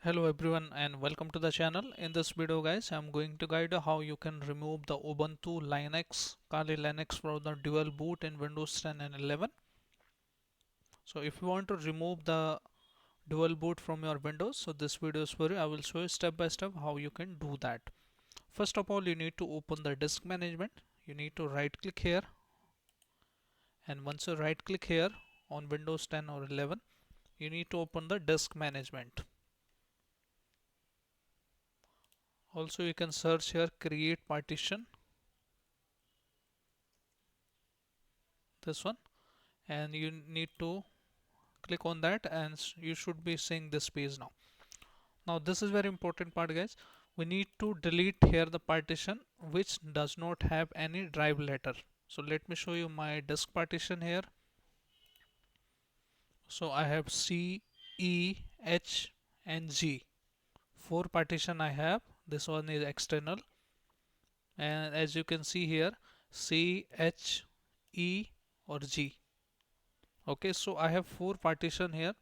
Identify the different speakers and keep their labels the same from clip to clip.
Speaker 1: Hello everyone and welcome to the channel. In this video guys, I'm going to guide you how you can remove the Ubuntu Linux, Kali Linux from the dual boot in Windows 10 and 11. So if you want to remove the dual boot from your Windows, so this video is for you. I will show you step by step how you can do that. First of all, you need to open the disk management. You need to right click here, and once you right click here on Windows 10 or 11, you need to open the disk management. Also you can search here create partition, this one, and you need to click on that and you should be seeing this page now. Now this is very important part guys. We need to delete here the partition which does not have any drive letter. So let me show you my disk partition here. So I have C, E, H and G. Four partition I have. This one is external, and as you can see here, C, H, E or G. Okay, so I have four partition here,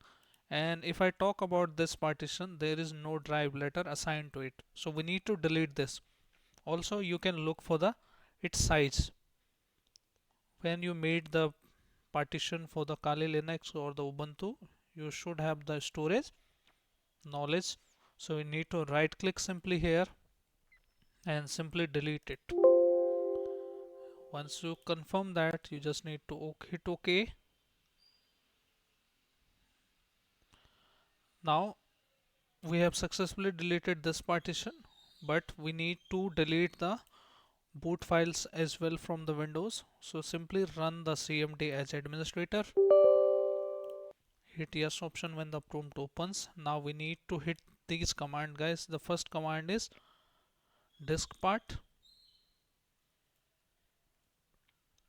Speaker 1: and if I talk about this partition, there is no drive letter assigned to it, so we need to delete this. Also you can look for the its size. When you made the partition for the Kali Linux or the Ubuntu, you should have the storage knowledge, so you need to right click simply here and simply delete it. Once you confirm that, you just need to hit OK. Now we have successfully deleted this partition, but we need to delete the boot files as well from the Windows. So simply run the cmd as administrator, hit yes option when the prompt opens. Now we need to hit these command guys. The first command is disk part,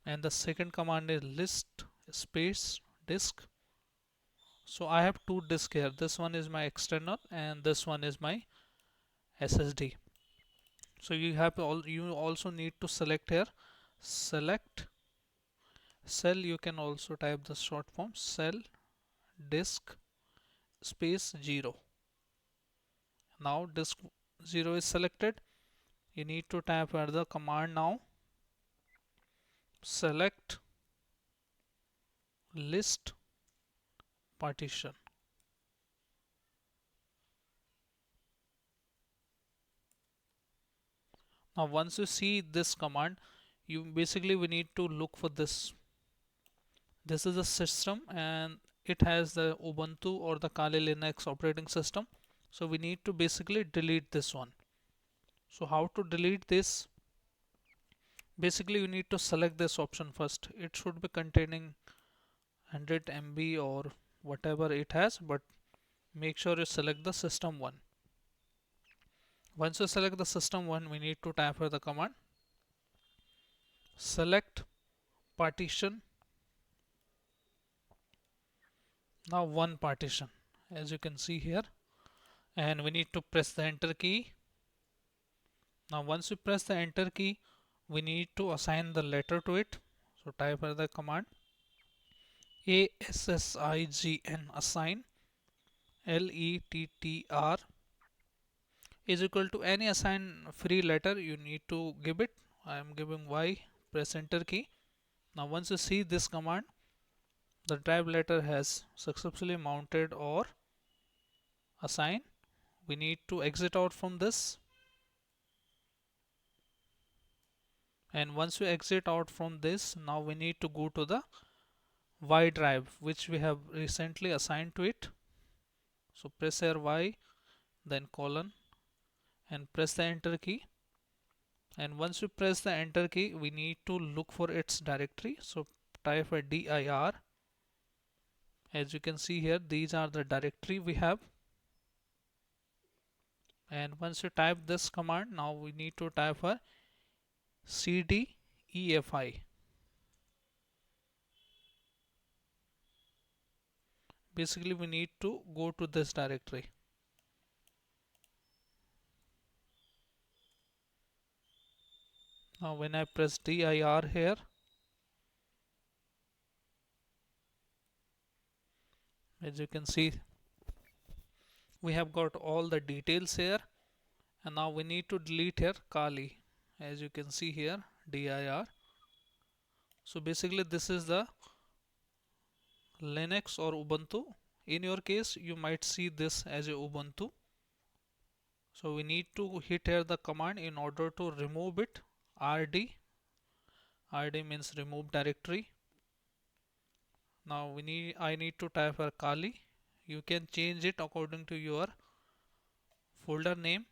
Speaker 1: and the second command is list space disk. So I have two disks here. This one is my external and this one is my SSD. So you also need to select here, select cell. You can also type the short form cell disk space 0. Now disk 0 is selected. You need to type here the command now, select list partition. Now once you see this command, you basically we need to look for this. This is a system and it has the Ubuntu or the Kali Linux operating system. So we need to basically delete this one. So how to delete this? Basically you need to select this option first. It should be containing 100 MB or whatever it has, but make sure you select the system one. Once you select the system one, we need to type here the command select partition. Now one partition, as you can see here, and we need to press the enter key. Now once you press the enter key, we need to assign the letter to it. So type here the command ASSIGN assign LETTR is equal to any assign free letter you need to give it. I am giving Y. Press enter key. Now once you see this command, the drive letter has successfully mounted or assigned. We need to exit out from this, and once you exit out from this, now we need to go to the Y drive which we have recently assigned to it. So press here Y, then colon, and press the enter key. And once you press the enter key, we need to look for its directory. So type a dir. As you can see here, these are the directory we have. And once you type this command, now we need to type a cdefi. Basically we need to go to this directory. Now when I press dir here, as you can see, we have got all the details here, and now we need to delete here Kali, as you can see here, dir. So basically this is the Linux or Ubuntu. In your case you might see this as a Ubuntu. So we need to hit here the command in order to remove it. rd means remove directory. Now I need to type here Kali. You can change it according to your folder name.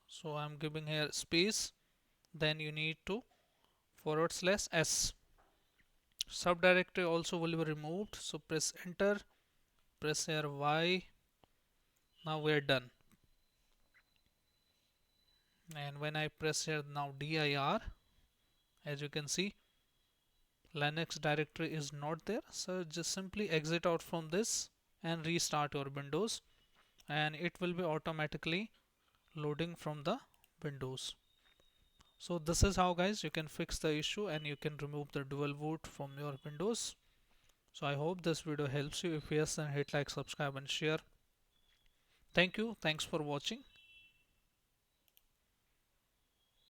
Speaker 1: So I'm giving here space, then you need to /s. Subdirectory also will be removed, so press enter, press here Y. Now we're done. And when I press here now dir, as you can see, Linux directory is not there. So just simply exit out from this and restart your Windows, and it will be automatically loading from the Windows. So this is how guys you can fix the issue and you can remove the dual boot from your Windows. So I hope this video helps you. If yes, then hit like, subscribe and share. Thank you. Thanks for watching.